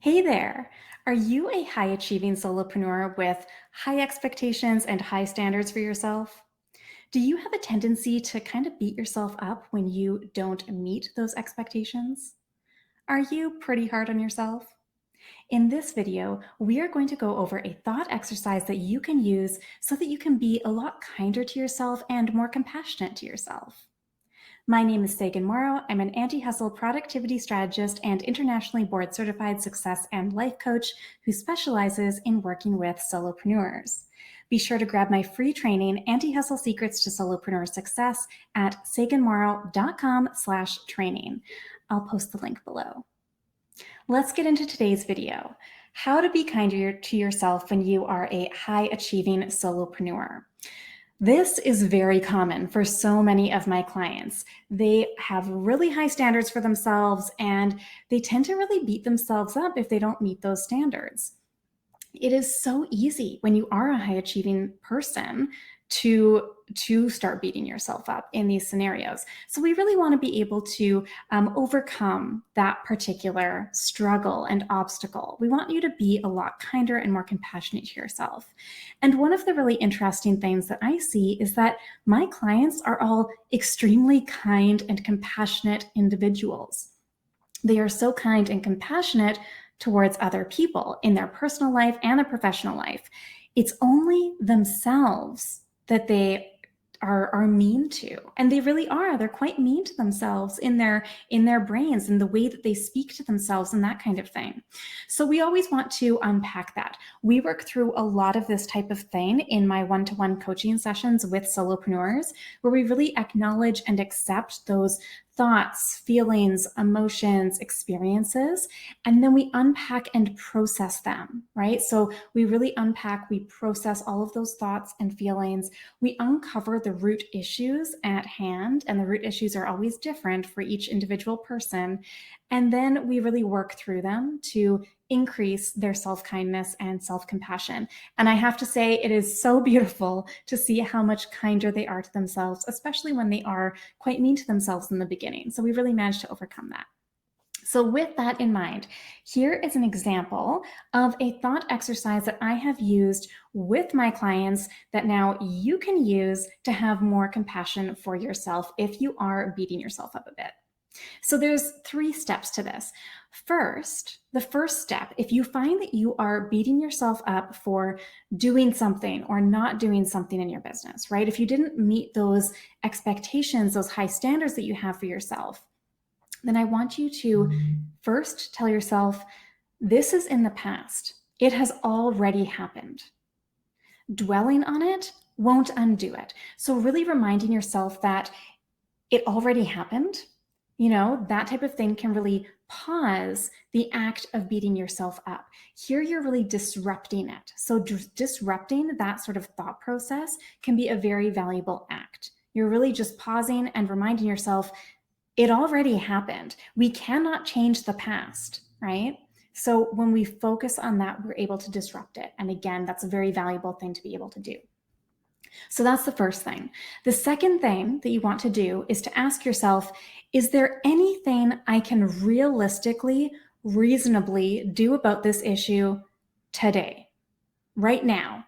Hey there! Are you a high achieving solopreneur with high expectations and high standards for yourself? Do you have a tendency to kind of beat yourself up when you don't meet those expectations? Are you pretty hard on yourself? In this video, we are going to go over a thought exercise that you can use so that you can be a lot kinder to yourself and more compassionate to yourself. My name is Sagan Morrow. I'm an anti-hustle productivity strategist and internationally board certified success and life coach who specializes in working with solopreneurs. Be sure to grab my free training, Anti-Hustle Secrets to Solopreneur Success, at saganmorrow.com/training. I'll post the link below. Let's get into today's video. How to be kinder to yourself when you are a high achieving solopreneur. This is very common for so many of my clients. They have really high standards for themselves and they tend to really beat themselves up if they don't meet those standards. It is so easy when you are a high achieving person to start beating yourself up in these scenarios. So we really want to be able to overcome that particular struggle and obstacle. We want you to be a lot kinder and more compassionate to yourself. And one of the really interesting things that I see is that my clients are all extremely kind and compassionate individuals. They are so kind and compassionate towards other people in their personal life and their professional life. It's only themselves that they are mean to, and they really are. They're quite mean to themselves in their brains and the way that they speak to themselves and that kind of thing. So we always want to unpack that. We work through a lot of this type of thing in my one-to-one coaching sessions with solopreneurs, where we really acknowledge and accept those thoughts, feelings, emotions, experiences, and then we unpack and process them, right? So we really unpack, we process all of those thoughts and feelings. We uncover the root issues at hand, and the root issues are always different for each individual person. And then we really work through them to increase their self-kindness and self-compassion. And I have to say, it is so beautiful to see how much kinder they are to themselves, especially when they are quite mean to themselves in the beginning. So we really managed to overcome that. So with that in mind, here is an example of a thought exercise that I have used with my clients that now you can use to have more compassion for yourself if you are beating yourself up a bit. So there's 3 steps to this. First, the first step, if you find that you are beating yourself up for doing something or not doing something in your business, right? If you didn't meet those expectations, those high standards that you have for yourself, then I want you to first tell yourself, this is in the past. It has already happened. Dwelling on it won't undo it. So really reminding yourself that it already happened. You know, that type of thing can really pause the act of beating yourself up. Here, you're really disrupting it. So disrupting that sort of thought process can be a very valuable act. You're really just pausing and reminding yourself, it already happened. We cannot change the past, right? So when we focus on that, we're able to disrupt it. And again, that's a very valuable thing to be able to do. So that's the first thing. The second thing that you want to do is to ask yourself, is there anything I can realistically, reasonably do about this issue today, right now?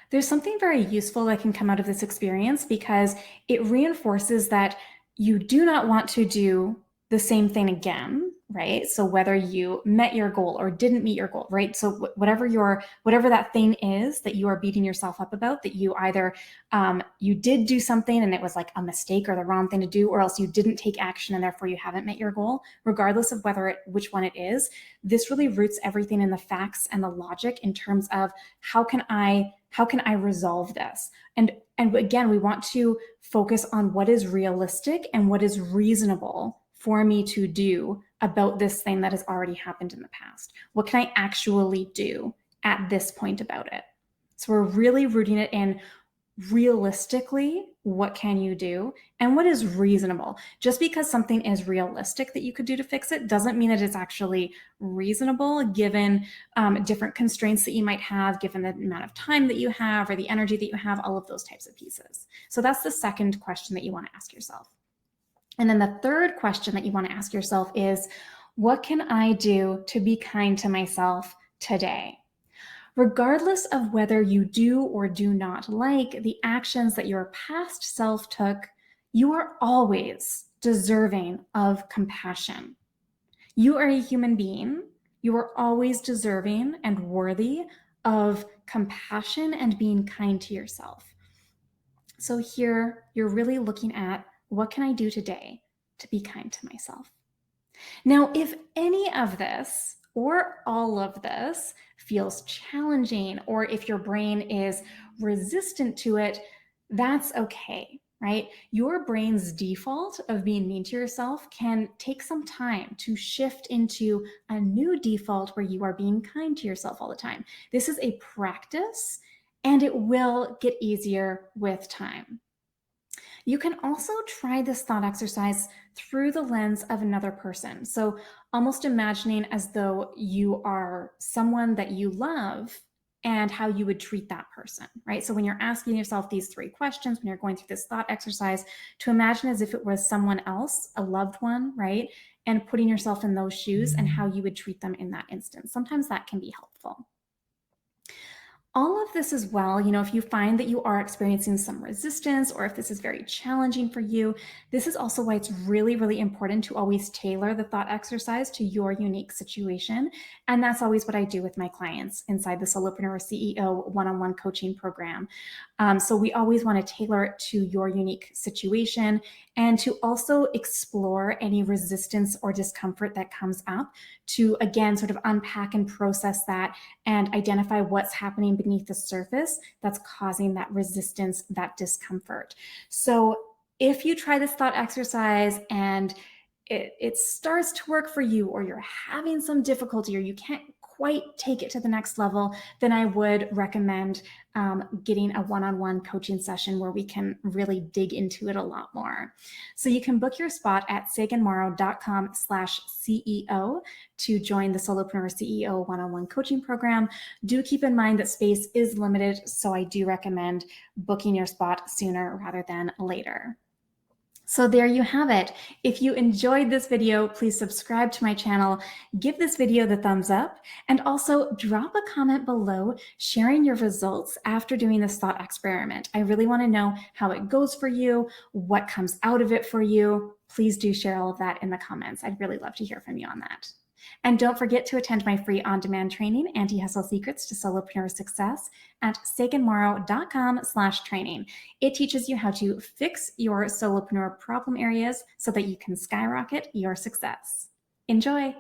There's something very useful that can come out of this experience because it reinforces that you do not want to do the same thing again, right? So whether you met your goal or didn't meet your goal, right? So whatever that thing is that you are beating yourself up about, that you either you did do something and it was like a mistake or the wrong thing to do, or else you didn't take action and therefore you haven't met your goal, regardless of which one it is, this really roots everything in the facts and the logic in terms of how can I resolve this? And again, we want to focus on what is realistic and what is reasonable for me to do about this thing that has already happened in the past. What can I actually do at this point about it? So we're really rooting it in realistically, what can you do and what is reasonable. Just because something is realistic that you could do to fix it doesn't mean that it's actually reasonable given different constraints that you might have, given the amount of time that you have or the energy that you have, all of those types of pieces. So that's the second question that you want to ask yourself. And then the third question that you want to ask yourself is, What can I do to be kind to myself today? Regardless of whether you do or do not like the actions that your past self took, you are always deserving of compassion. You are a human being. You are always deserving and worthy of compassion and being kind to yourself. So here you're really looking at, what can I do today to be kind to myself? Now, if any of this or all of this feels challenging, or if your brain is resistant to it, that's okay, right? Your brain's default of being mean to yourself can take some time to shift into a new default where you are being kind to yourself all the time. This is a practice, and it will get easier with time. You can also try this thought exercise through the lens of another person. So, almost imagining as though you are someone that you love and how you would treat that person, right? So, when you're asking yourself these three questions, when you're going through this thought exercise, to imagine as if it was someone else, a loved one, right? And putting yourself in those shoes and how you would treat them in that instance. Sometimes that can be helpful. All of this as well, if you find that you are experiencing some resistance, or if this is very challenging for you, this is also why it's really, really important to always tailor the thought exercise to your unique situation. And that's always what I do with my clients inside the Solopreneur CEO one-on-one coaching program. So we always want to tailor it to your unique situation, and to also explore any resistance or discomfort that comes up, to again sort of unpack and process that and identify what's happening beneath the surface that's causing that resistance, that discomfort. So if you try this thought exercise and it starts to work for you, or you're having some difficulty, or you can't quite take it to the next level, then I would recommend getting a one-on-one coaching session where we can really dig into it a lot more. So you can book your spot at saganmorrow.com/CEO to join the Solopreneur CEO one-on-one coaching program. Do keep in mind that space is limited, so I do recommend booking your spot sooner rather than later. So there you have it. If you enjoyed this video, please subscribe to my channel, give this video the thumbs up, and also drop a comment below sharing your results after doing this thought experiment. I really want to know how it goes for you, what comes out of it for you. Please do share all of that in the comments. I'd really love to hear from you on that. And don't forget to attend my free on-demand training, Anti-Hustle Secrets to Solopreneur Success, at saganmorrow.com/training. It teaches you how to fix your solopreneur problem areas so that you can skyrocket your success. Enjoy!